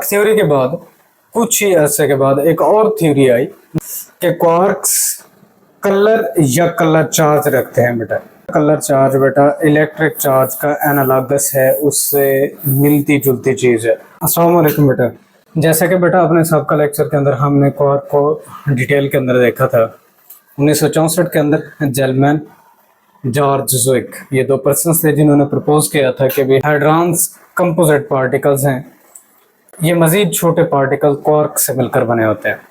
Quark theory के बाद कुछ ही अरसे के बाद एक और थ्योरी आई कि क्वार्क्स कलर या कलर चार्ज रखते हैं। बेटा कलर चार्ज बेटा इलेक्ट्रिक चार्ज का एनालॉगस है, उससे मिलती जुलती चीज है। अस्सलाम वालेकुम बेटा, जैसा कि बेटा अपने सबका लेक्चर के अंदर हमने क्वार्क को डिटेल के अंदर देखा था। 1964 के अंदर जेलमैन जॉर्ज ज़ुइक, ये दो पर्सन थे जिन्होंने प्रपोज किया था कि भी हाइड्रॉन्स कंपोजिट पार्टिकल्स हैं, ये मजीद छोटे पार्टिकल क्वार्क से मिलकर बने होते हैं।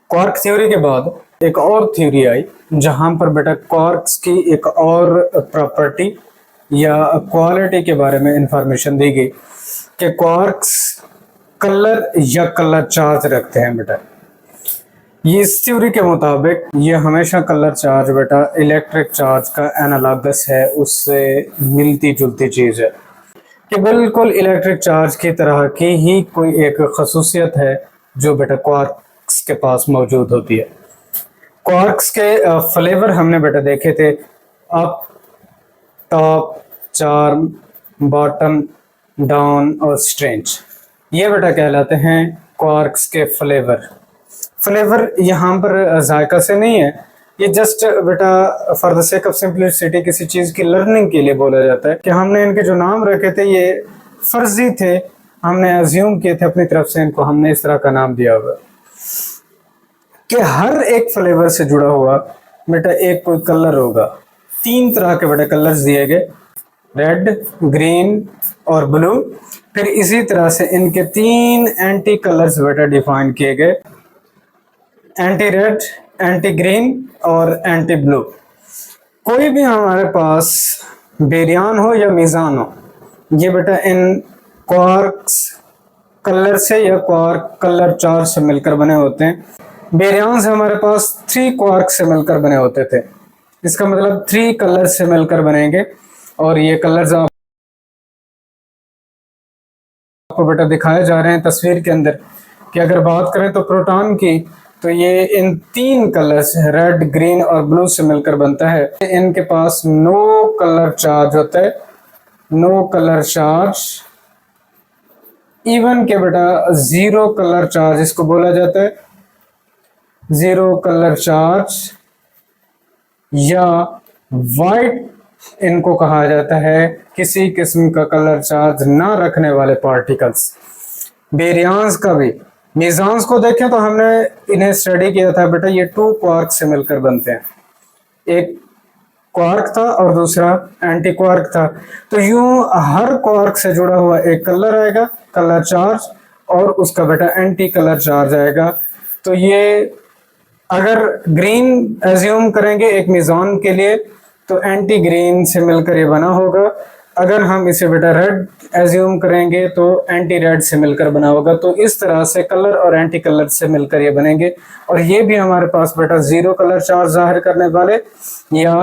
क्वार्क थ्योरी के बाद एक और थ्योरी आई जहां पर बेटा क्वार्क्स की एक और प्रॉपर्टी या क्वालिटी के बारे में इंफॉर्मेशन दी गई कि क्वार्क्स कलर या कलर चार्ज रखते हैं। बेटा ये इस थ्योरी के मुताबिक ये हमेशा कलर चार्ज बेटा इलेक्ट्रिक चार्ज का एनालॉगस है, उससे मिलती जुलती चीज है कि बिल्कुल इलेक्ट्रिक चार्ज की तरह की ही कोई एक खसूसियत है जो बेटा क्वार्क्स के पास मौजूद होती है। क्वार्क्स के फ्लेवर हमने बेटा देखे थे, up, top, charm, bottom, down और स्ट्रेंज। ये बेटा कहलाते हैं क्वार्क्स के फ्लेवर। फ्लेवर यहाँ पर जायका से नहीं है, ये जस्ट बेटा for the sake of simplicity किसी चीज की लर्निंग के लिए बोला जाता है कि हमने इनके जो नाम रखे थे ये फर्जी थे, हमने अज्यूम किए थे अपनी तरफ से, इनको हमने इस तरह का नाम दिया हुआ कि हर एक फ्लेवर से जुड़ा हुआ बेटा एक कोई कलर होगा। 3 तरह के बेटा कलर्स दिए गए, रेड, ग्रीन और ब्लू। फिर इसी तरह से इनके 3 एंटी कलर्स बेटा डिफाइन किए गए, एंटी रेड, एंटी ग्रीन और एंटी ब्लू। कोई भी हमारे पास बेरियान हो या मीज़ान हो, ये बेटा इन क्वार्क्स कलर से या क्वार्क कलर चार्ज से मिलकर बने होते हैं। बेरियान से हमारे पास 3 क्वार्क से मिलकर बने होते थे, इसका मतलब 3 कलर से मिलकर बनेंगे। और ये कलर्स आपको बेटा दिखाए जा रहे हैं तस्वीर के अंदर कि अगर बात करें तो प्रोटॉन की, तो ये इन 3 कलर्स रेड, ग्रीन और ब्लू से मिलकर बनता है। इनके पास नो कलर चार्ज होता है, नो कलर चार्ज। इवन के बेटा 0 कलर चार्ज इसको बोला जाता है, 0 कलर चार्ज या वाइट इनको कहा जाता है, किसी किस्म का कलर चार्ज ना रखने वाले पार्टिकल्स। बेरियांस का भी, मीज़ान्स को देखें तो हमने इन्हें स्टडी किया था बेटा, ये 2 क्वार्क से मिलकर बनते हैं, एक क्वार्क था और दूसरा एंटी क्वार्क था। तो यूं हर क्वार्क से जुड़ा हुआ एक कलर आएगा, कलर चार्ज, और उसका बेटा एंटी कलर चार्ज आएगा। तो ये अगर ग्रीन एज्यूम करेंगे एक मीज़ान के लिए तो एंटी ग्रीन से मिलकर ये बना होगा। अगर हम इसे बेटा रेड एज्यूम करेंगे तो एंटी रेड से मिलकर बना होगा। तो इस तरह से कलर और एंटी कलर से मिलकर ये बनेंगे। और ये भी हमारे पास बेटा 0 कलर चार्ज जाहिर करने वाले या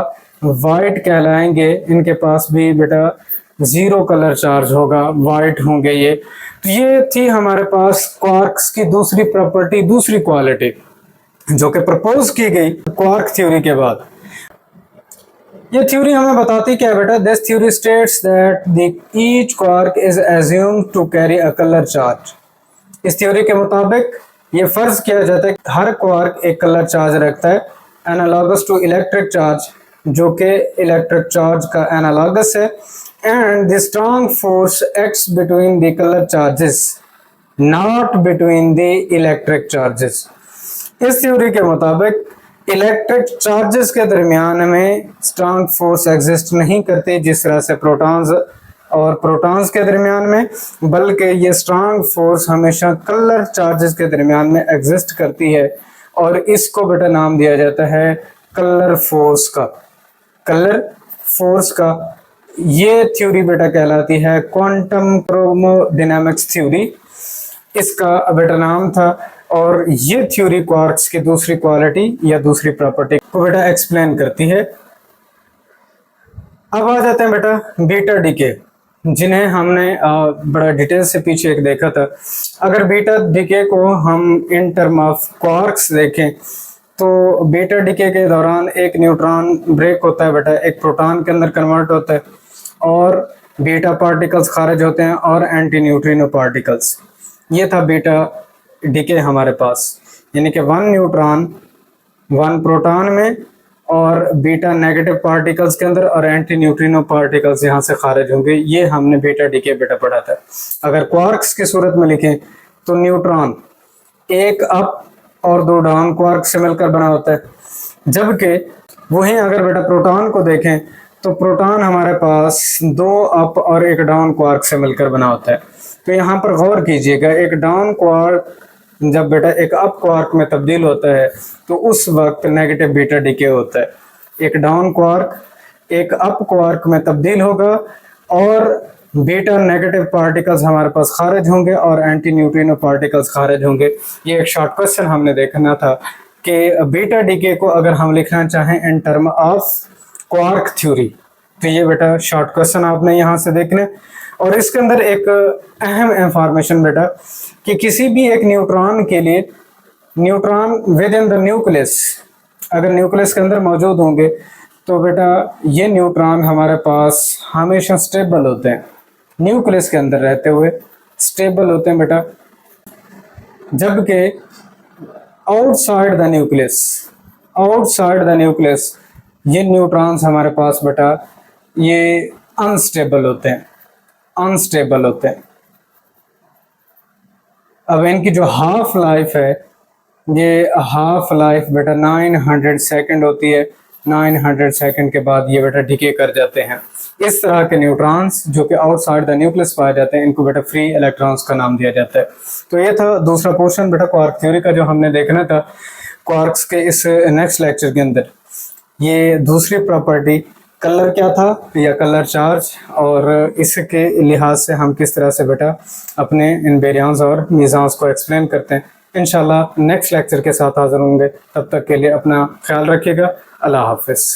वाइट कहलाएंगे, इनके पास भी बेटा 0 कलर चार्ज होगा, वाइट होंगे ये। तो ये थी हमारे पास क्वार्क्स की दूसरी प्रॉपर्टी, दूसरी क्वालिटी जो कि प्रपोज की गई क्वार्क थ्योरी के बाद। ये थ्योरी हमें बताती क्या है बेटा, this theory states that the each quark is assumed to carry a colour charge. इस थ्योरी के मुताबिक ये फर्ज किया जाता है कि हर क्वार्क एक कलर चार्ज रखता है, एनालॉगस टू इलेक्ट्रिक चार्ज, जो कि इलेक्ट्रिक चार्ज का एनालॉगस है। And the strong force acts between the colour charges, not between the electric charges. इस थ्योरी के मुताबिक इलेक्ट्रिक चार्जेस के दरमियान में स्ट्रॉन्ग फोर्स एग्जिस्ट नहीं करती जिस तरह से प्रोटॉन्स और प्रोटॉन्स के दरमियान में, बल्कि ये स्ट्रॉन्ग फोर्स हमेशा कलर चार्जेस के दरमियान में एग्जिस्ट करती है। और इसको बेटा नाम दिया जाता है कलर फोर्स का, कलर फोर्स का। ये थ्योरी बेटा कहलाती है क्वांटम क्रोमोडायनामिक्स थ्योरी, इसका बेटा नाम था। और ये थ्योरी क्वार्क्स की दूसरी क्वालिटी या दूसरी प्रॉपर्टी को बेटा एक्सप्लेन करती है। अब आ जाते हैं बेटा बीटा डीके, जिन्हें हमने बड़ा डिटेल से पीछे एक देखा था। अगर बीटा डीके को हम इन टर्म ऑफ क्वार्क्स देखें तो बीटा डीके के दौरान एक न्यूट्रॉन ब्रेक होता है बेटा, एक प्रोटॉन के अंदर कन्वर्ट होता है और बीटा पार्टिकल्स खारिज होते हैं और एंटी न्यूट्रिनो पार्टिकल्स। ये था बीटा डीके हमारे पास, यानी कि 1 न्यूट्रॉन 1 प्रोटॉन में और बीटा नेगेटिव पार्टिकल्स के अंदर और एंटी न्यूट्रिनो पार्टिकल्स यहाँ से खारिज होंगे। ये हमने बीटा डीके बेटा पढ़ा था। अगर क्वार्क्स की सूरत में लिखें तो न्यूट्रॉन 1 अप और 2 डाउन क्वार्क से मिलकर बना होता है, जबकि वहीं अगर बेटा प्रोटॉन को देखें तो प्रोटॉन हमारे पास 2 अप और 1 डाउन क्वार्क से मिलकर बना होता है। तो यहाँ पर गौर कीजिएगा, एक डाउन क्वार्क जब बेटा एक अप क्वार्क में तब्दील होता है तो उस वक्त नेगेटिव बीटा डीके होता है। एक डाउन क्वार्क एक अप क्वार्क में तब्दील होगा और बीटा नेगेटिव पार्टिकल्स हमारे पास खारिज होंगे और एंटी न्यूट्रिनो पार्टिकल्स खारिज होंगे। ये एक शॉर्ट क्वेश्चन हमने देखना था कि बीटा डीके को अगर हम लिखना चाहें in term of quark theory, तो ये बेटा शॉर्ट क्वेश्चन आपने यहाँ से देखने। और इसके अंदर एक अहम इंफॉर्मेशन बेटा कि किसी भी एक न्यूट्रॉन के लिए neutron with in the nucleus अगर न्यूक्लियस के अंदर मौजूद होंगे तो बेटा ये न्यूट्रॉन हमारे पास हमेशा स्टेबल होते हैं, न्यूक्लियस के अंदर रहते हुए स्टेबल होते हैं बेटा, जबकि आउटसाइड द न्यूक्लियस ये न्यूट्रॉन्स हमारे पास बेटा ये अनस्टेबल होते हैं। अब इनकी जो हाफ लाइफ है, ये हाफ लाइफ बेटा 900 सेकंड होती है। 900 सेकंड के बाद ये बेटा डिके कर जाते हैं। इस तरह के न्यूट्रॉन्स जो कि आउटसाइड द न्यूक्लियस पाए जाते हैं, इनको बेटा फ्री इलेक्ट्रॉन्स का नाम दिया जाता है। तो ये था दूसरा पोर्शन बेटा क्वार्क थ्योरी का जो हमने देखना था क्वार्क्स के इस नेक्स्ट लेक्चर के अंदर। ये दूसरी प्रॉपर्टी कलर क्या था या कलर चार्ज, और इसके लिहाज से हम किस तरह से बेटा अपने इन बेरियांस और मीज़ांस को एक्सप्लेन करते हैं। इंशाल्लाह नेक्स्ट लेक्चर के साथ हाज़िर होंगे। तब तक के लिए अपना ख्याल रखिएगा। अल्लाह हाफ़िज़।